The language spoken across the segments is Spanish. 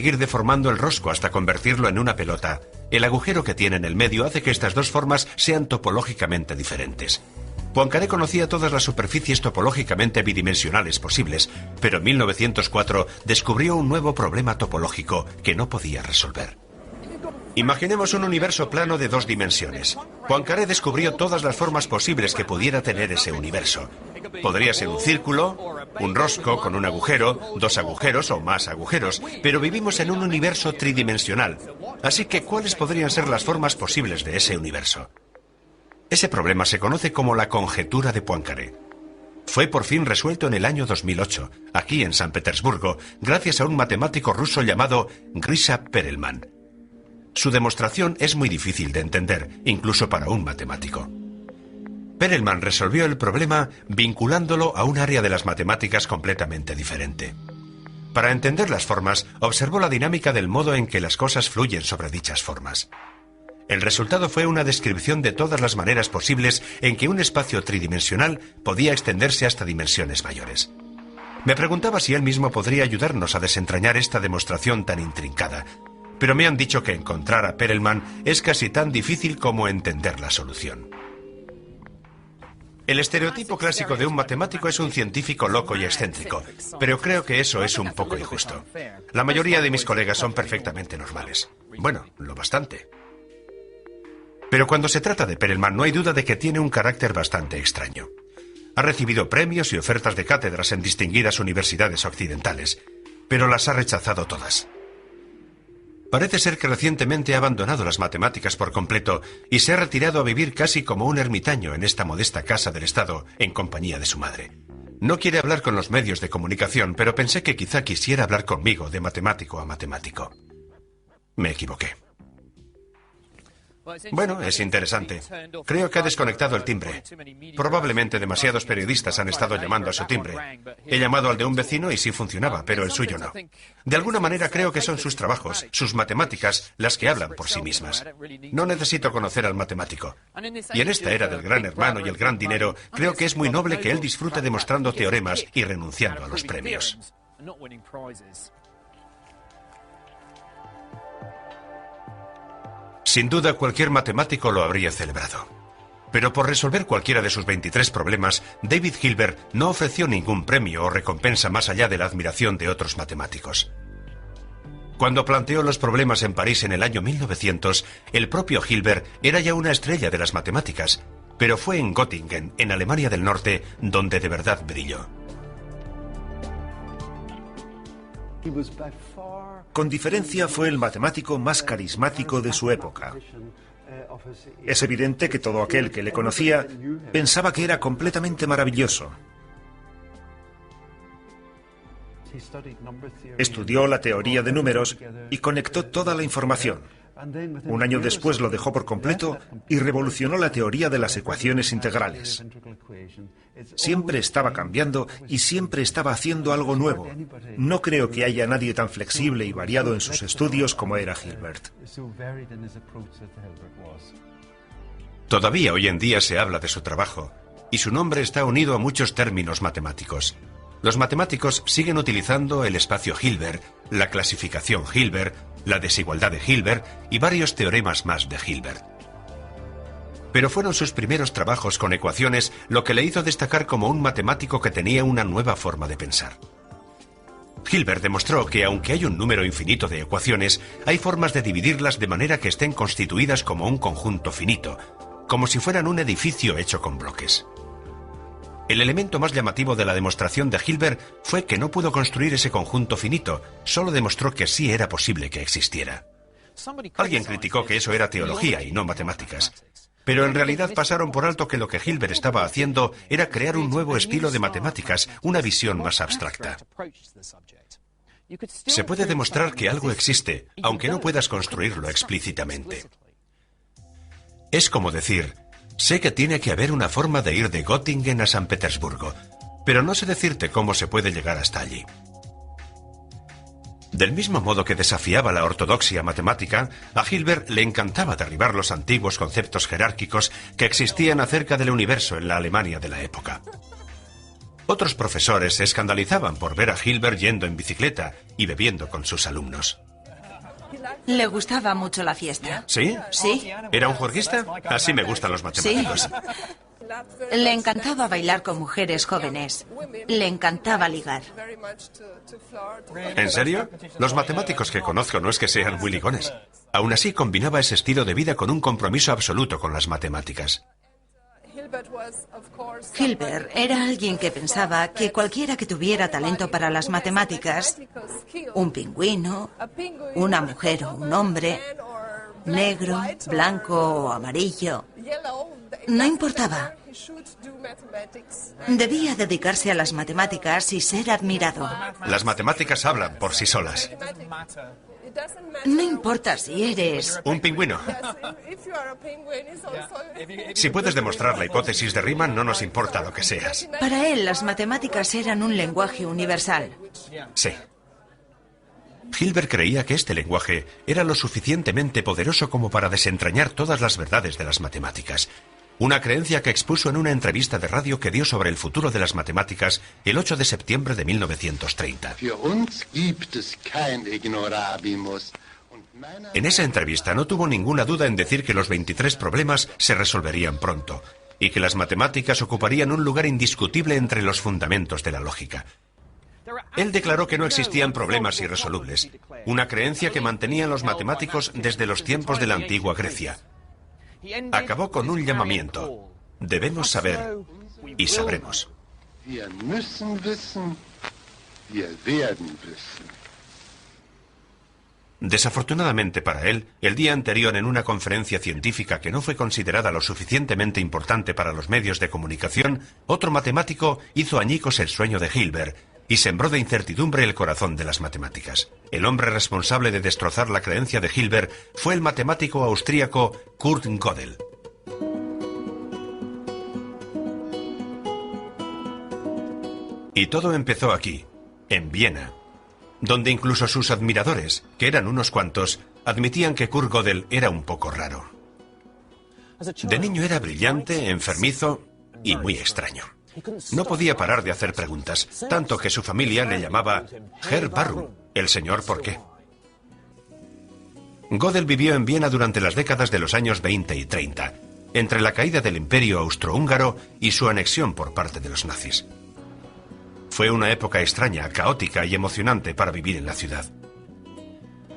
seguir deformando el rosco hasta convertirlo en una pelota. El agujero que tiene en el medio hace que estas dos formas sean topológicamente diferentes. Poincaré conocía todas las superficies topológicamente bidimensionales posibles, pero en 1904 descubrió un nuevo problema topológico que no podía resolver. Imaginemos un universo plano de 2 dimensiones. Poincaré descubrió todas las formas posibles que pudiera tener ese universo. Podría ser un círculo, un rosco con un agujero, 2 agujeros o más agujeros, pero vivimos en un universo tridimensional. Así que, ¿cuáles podrían ser las formas posibles de ese universo? Ese problema se conoce como la conjetura de Poincaré. Fue por fin resuelto en el año 2008, aquí en San Petersburgo, gracias a un matemático ruso llamado Grisha Perelman. Su demostración es muy difícil de entender, incluso para un matemático. Perelman resolvió el problema vinculándolo a un área de las matemáticas completamente diferente. Para entender las formas, observó la dinámica del modo en que las cosas fluyen sobre dichas formas. El resultado fue una descripción de todas las maneras posibles en que un espacio tridimensional podía extenderse hasta dimensiones mayores. Me preguntaba si él mismo podría ayudarnos a desentrañar esta demostración tan intrincada, pero me han dicho que encontrar a Perelman es casi tan difícil como entender la solución. El estereotipo clásico de un matemático es un científico loco y excéntrico, pero creo que eso es un poco injusto. La mayoría de mis colegas son perfectamente normales. Bueno, lo bastante. Pero cuando se trata de Perelman, no hay duda de que tiene un carácter bastante extraño. Ha recibido premios y ofertas de cátedras en distinguidas universidades occidentales, pero las ha rechazado todas. Parece ser que recientemente ha abandonado las matemáticas por completo y se ha retirado a vivir casi como un ermitaño en esta modesta casa del Estado en compañía de su madre. No quiere hablar con los medios de comunicación, pero pensé que quizá quisiera hablar conmigo de matemático a matemático. Me equivoqué. Bueno, es interesante. Creo que ha desconectado el timbre. Probablemente demasiados periodistas han estado llamando a su timbre. He llamado al de un vecino y sí funcionaba, pero el suyo no. De alguna manera creo que son sus trabajos, sus matemáticas, las que hablan por sí mismas. No necesito conocer al matemático. Y en esta era del gran hermano y el gran dinero, creo que es muy noble que él disfrute demostrando teoremas y renunciando a los premios. Sin duda, cualquier matemático lo habría celebrado. Pero por resolver cualquiera de sus 23 problemas, David Hilbert no ofreció ningún premio o recompensa más allá de la admiración de otros matemáticos. Cuando planteó los problemas en París en el año 1900, el propio Hilbert era ya una estrella de las matemáticas, pero fue en Göttingen, en Alemania del Norte, donde de verdad brilló. Con diferencia fue el matemático más carismático de su época. Es evidente que todo aquel que le conocía pensaba que era completamente maravilloso. Estudió la teoría de números y conectó toda la información. Un año después lo dejó por completo y revolucionó la teoría de las ecuaciones integrales. Siempre estaba cambiando y siempre estaba haciendo algo nuevo. No creo que haya nadie tan flexible y variado en sus estudios como era Hilbert. Todavía hoy en día se habla de su trabajo, y su nombre está unido a muchos términos matemáticos. Los matemáticos siguen utilizando el espacio Hilbert, la clasificación Hilbert, la desigualdad de Hilbert y varios teoremas más de Hilbert. Pero fueron sus primeros trabajos con ecuaciones lo que le hizo destacar como un matemático que tenía una nueva forma de pensar. Hilbert demostró que aunque hay un número infinito de ecuaciones, hay formas de dividirlas de manera que estén constituidas como un conjunto finito, como si fueran un edificio hecho con bloques. El elemento más llamativo de la demostración de Hilbert fue que no pudo construir ese conjunto finito, solo demostró que sí era posible que existiera. Alguien criticó que eso era teología y no matemáticas, pero en realidad pasaron por alto que lo que Hilbert estaba haciendo era crear un nuevo estilo de matemáticas, una visión más abstracta. Se puede demostrar que algo existe, aunque no puedas construirlo explícitamente. Es como decir: sé que tiene que haber una forma de ir de Göttingen a San Petersburgo, pero no sé decirte cómo se puede llegar hasta allí. Del mismo modo que desafiaba la ortodoxia matemática, a Hilbert le encantaba derribar los antiguos conceptos jerárquicos que existían acerca del universo en la Alemania de la época. Otros profesores se escandalizaban por ver a Hilbert yendo en bicicleta y bebiendo con sus alumnos. Le gustaba mucho la fiesta. ¿Sí? Sí. ¿Era un juerguista? Así me gustan los matemáticos. Sí. Le encantaba bailar con mujeres jóvenes. Le encantaba ligar. ¿En serio? Los matemáticos que conozco no es que sean muy ligones. Aún así, combinaba ese estilo de vida con un compromiso absoluto con las matemáticas. Hilbert era alguien que pensaba que cualquiera que tuviera talento para las matemáticas, un pingüino, una mujer o un hombre, negro, blanco o amarillo, no importaba. Debía dedicarse a las matemáticas y ser admirado. Las matemáticas hablan por sí solas. No importa si eres Un pingüino. Si puedes demostrar la hipótesis de Riemann, no nos importa lo que seas. Para él, las matemáticas eran un lenguaje universal. Sí. Hilbert creía que este lenguaje era lo suficientemente poderoso como para desentrañar todas las verdades de las matemáticas. Una creencia que expuso en una entrevista de radio que dio sobre el futuro de las matemáticas el 8 de septiembre de 1930. En esa entrevista no tuvo ninguna duda en decir que los 23 problemas se resolverían pronto y que las matemáticas ocuparían un lugar indiscutible entre los fundamentos de la lógica. Él declaró que no existían problemas irresolubles, una creencia que mantenían los matemáticos desde los tiempos de la antigua Grecia. Acabó con un llamamiento. Debemos saber y sabremos. Desafortunadamente para él, el día anterior en una conferencia científica que no fue considerada lo suficientemente importante para los medios de comunicación, otro matemático hizo añicos el sueño de Hilbert y sembró de incertidumbre el corazón de las matemáticas. El hombre responsable de destrozar la creencia de Hilbert fue el matemático austríaco Kurt Gödel. Y todo empezó aquí, en Viena, donde incluso sus admiradores, que eran unos cuantos, admitían que Kurt Gödel era un poco raro. De niño era brillante, enfermizo y muy extraño. No podía parar de hacer preguntas, tanto que su familia le llamaba Herr Warum, el señor ¿por qué? Gödel vivió en Viena durante las décadas de los años 20 y 30, entre la caída del Imperio Austrohúngaro y su anexión por parte de los nazis. Fue una época extraña, caótica y emocionante para vivir en la ciudad.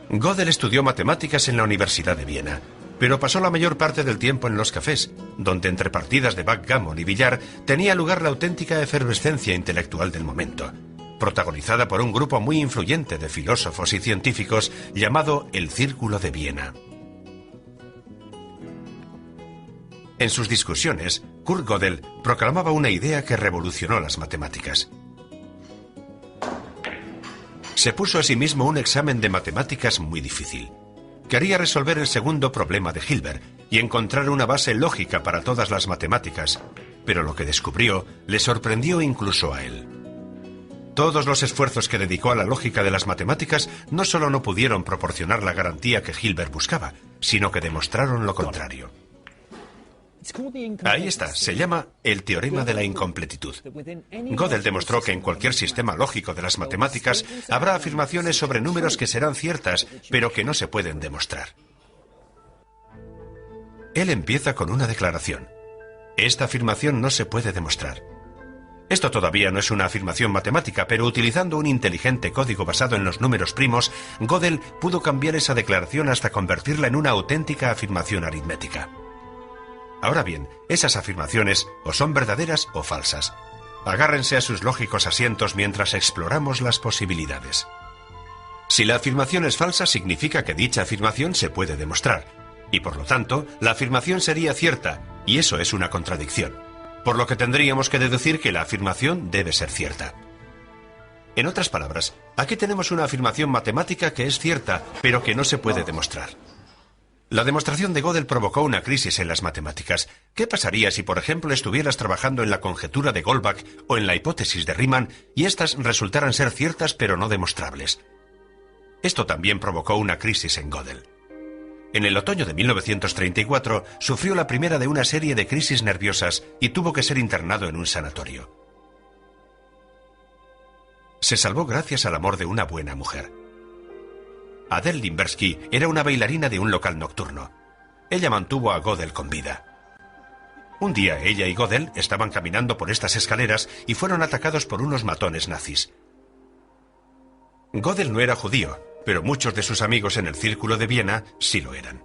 Gödel estudió matemáticas en la Universidad de Viena, pero pasó la mayor parte del tiempo en los cafés, donde entre partidas de backgammon y billar tenía lugar la auténtica efervescencia intelectual del momento, protagonizada por un grupo muy influyente de filósofos y científicos llamado el Círculo de Viena. En sus discusiones, Kurt Gödel proclamaba una idea que revolucionó las matemáticas. Se puso a sí mismo un examen de matemáticas muy difícil. Quería resolver el segundo problema de Hilbert y encontrar una base lógica para todas las matemáticas, pero lo que descubrió le sorprendió incluso a él. Todos los esfuerzos que dedicó a la lógica de las matemáticas no solo no pudieron proporcionar la garantía que Hilbert buscaba, sino que demostraron lo contrario. Ahí está, se llama el teorema de la incompletitud. Gödel demostró que en cualquier sistema lógico de las matemáticas habrá afirmaciones sobre números que serán ciertas, pero que no se pueden demostrar. Él empieza con una declaración. Esta afirmación no se puede demostrar. Esto todavía no es una afirmación matemática, pero utilizando un inteligente código basado en los números primos, Gödel pudo cambiar esa declaración hasta convertirla en una auténtica afirmación aritmética. Ahora bien, esas afirmaciones o son verdaderas o falsas. Agárrense a sus lógicos asientos mientras exploramos las posibilidades. Si la afirmación es falsa, significa que dicha afirmación se puede demostrar, y por lo tanto, la afirmación sería cierta, y eso es una contradicción, por lo que tendríamos que deducir que la afirmación debe ser cierta. En otras palabras, aquí tenemos una afirmación matemática que es cierta, pero que no se puede demostrar. La demostración de Gödel provocó una crisis en las matemáticas. ¿Qué pasaría si, por ejemplo, estuvieras trabajando en la conjetura de Goldbach o en la hipótesis de Riemann y éstas resultaran ser ciertas pero no demostrables? Esto también provocó una crisis en Gödel. En el otoño de 1934 sufrió la primera de una serie de crisis nerviosas y tuvo que ser internado en un sanatorio. Se salvó gracias al amor de una buena mujer. Adele Limbersky era una bailarina de un local nocturno. Ella mantuvo a Gödel con vida. Un día ella y Gödel estaban caminando por estas escaleras y fueron atacados por unos matones nazis. Gödel no era judío, pero muchos de sus amigos en el círculo de Viena sí lo eran.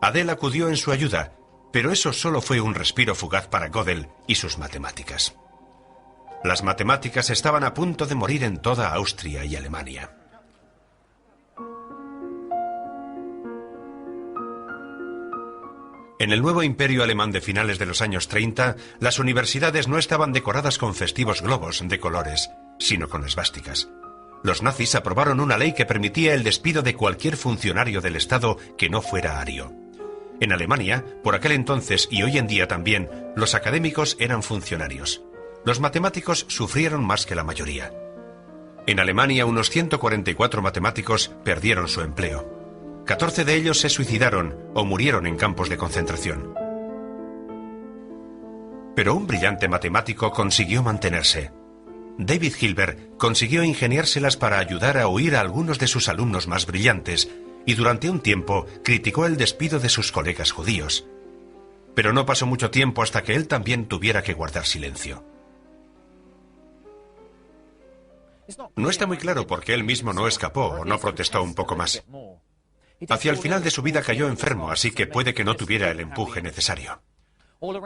Adele acudió en su ayuda, pero eso solo fue un respiro fugaz para Gödel y sus matemáticas. Las matemáticas estaban a punto de morir en toda Austria y Alemania. En el nuevo imperio alemán de finales de los años 30, las universidades no estaban decoradas con festivos globos de colores, sino con esvásticas. Los nazis aprobaron una ley que permitía el despido de cualquier funcionario del Estado que no fuera ario. En Alemania, por aquel entonces y hoy en día también, los académicos eran funcionarios. Los matemáticos sufrieron más que la mayoría. En Alemania, unos 144 matemáticos perdieron su empleo. 14 de ellos se suicidaron o murieron en campos de concentración. Pero un brillante matemático consiguió mantenerse. David Hilbert consiguió ingeniárselas para ayudar a huir a algunos de sus alumnos más brillantes y durante un tiempo criticó el despido de sus colegas judíos. Pero no pasó mucho tiempo hasta que él también tuviera que guardar silencio. No está muy claro por qué él mismo no escapó o no protestó un poco más. Hacia el final de su vida cayó enfermo, así que puede que no tuviera el empuje necesario.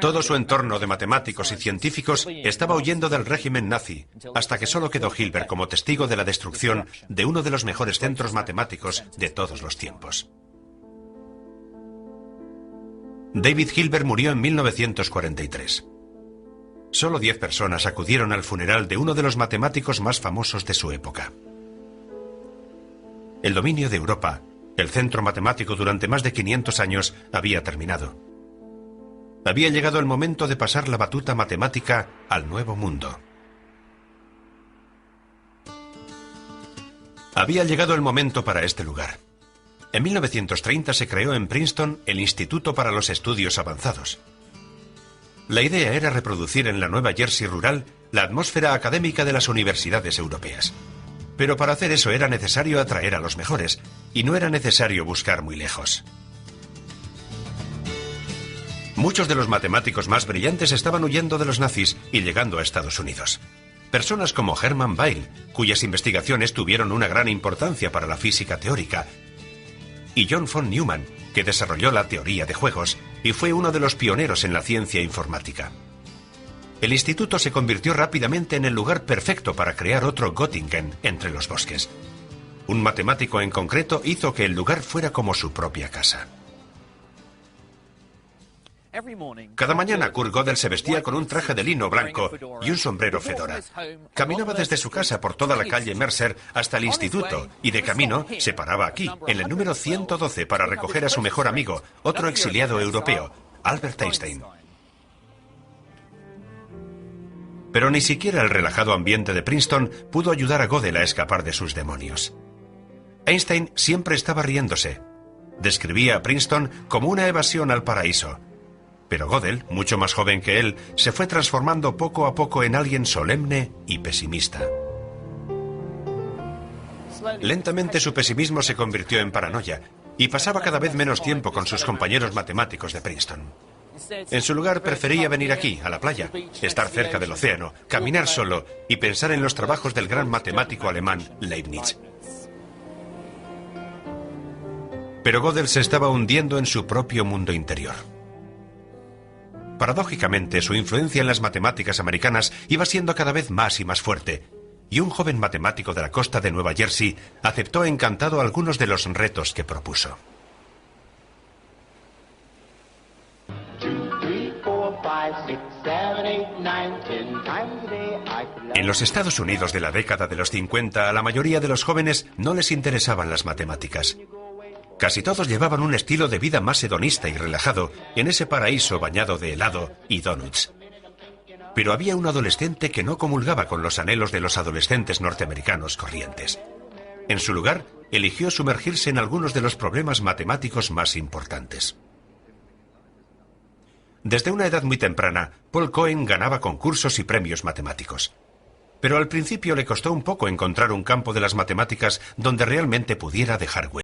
Todo su entorno de matemáticos y científicos estaba huyendo del régimen nazi, hasta que solo quedó Hilbert como testigo de la destrucción de uno de los mejores centros matemáticos de todos los tiempos. David Hilbert murió en 1943. Solo 10 personas acudieron al funeral de uno de los matemáticos más famosos de su época. El dominio de Europa, el centro matemático durante más de 500 años, había terminado. Había llegado el momento de pasar la batuta matemática al nuevo mundo. Había llegado el momento para este lugar. En 1930 se creó en Princeton el Instituto para los Estudios Avanzados. La idea era reproducir en la Nueva Jersey rural la atmósfera académica de las universidades europeas. Pero para hacer eso era necesario atraer a los mejores, y no era necesario buscar muy lejos. Muchos de los matemáticos más brillantes estaban huyendo de los nazis y llegando a Estados Unidos. Personas como Hermann Weyl, cuyas investigaciones tuvieron una gran importancia para la física teórica, y John von Neumann, que desarrolló la teoría de juegos y fue uno de los pioneros en la ciencia informática. El instituto se convirtió rápidamente en el lugar perfecto para crear otro Göttingen entre los bosques. Un matemático en concreto hizo que el lugar fuera como su propia casa. Cada mañana Kurt Gödel se vestía con un traje de lino blanco y un sombrero fedora. Caminaba desde su casa por toda la calle Mercer hasta el instituto y de camino se paraba aquí, en el número 112, para recoger a su mejor amigo, otro exiliado europeo, Albert Einstein. Pero ni siquiera el relajado ambiente de Princeton pudo ayudar a Gödel a escapar de sus demonios. Einstein siempre estaba riéndose. Describía a Princeton como una evasión al paraíso. Pero Gödel, mucho más joven que él, se fue transformando poco a poco en alguien solemne y pesimista. Lentamente su pesimismo se convirtió en paranoia y pasaba cada vez menos tiempo con sus compañeros matemáticos de Princeton. En su lugar prefería venir aquí, a la playa, estar cerca del océano, caminar solo y pensar en los trabajos del gran matemático alemán Leibniz. Pero Gödel se estaba hundiendo en su propio mundo interior. Paradójicamente, su influencia en las matemáticas americanas iba siendo cada vez más y más fuerte, y un joven matemático de la costa de Nueva Jersey aceptó encantado algunos de los retos que propuso. En los Estados Unidos de la década de los 50, a la mayoría de los jóvenes no les interesaban las matemáticas. Casi todos llevaban un estilo de vida más hedonista y relajado en ese paraíso bañado de helado y donuts. Pero había un adolescente que no comulgaba con los anhelos de los adolescentes norteamericanos corrientes. En su lugar, eligió sumergirse en algunos de los problemas matemáticos más importantes. Desde una edad muy temprana, Paul Cohen ganaba concursos y premios matemáticos. Pero al principio le costó un poco encontrar un campo de las matemáticas donde realmente pudiera dejar huella.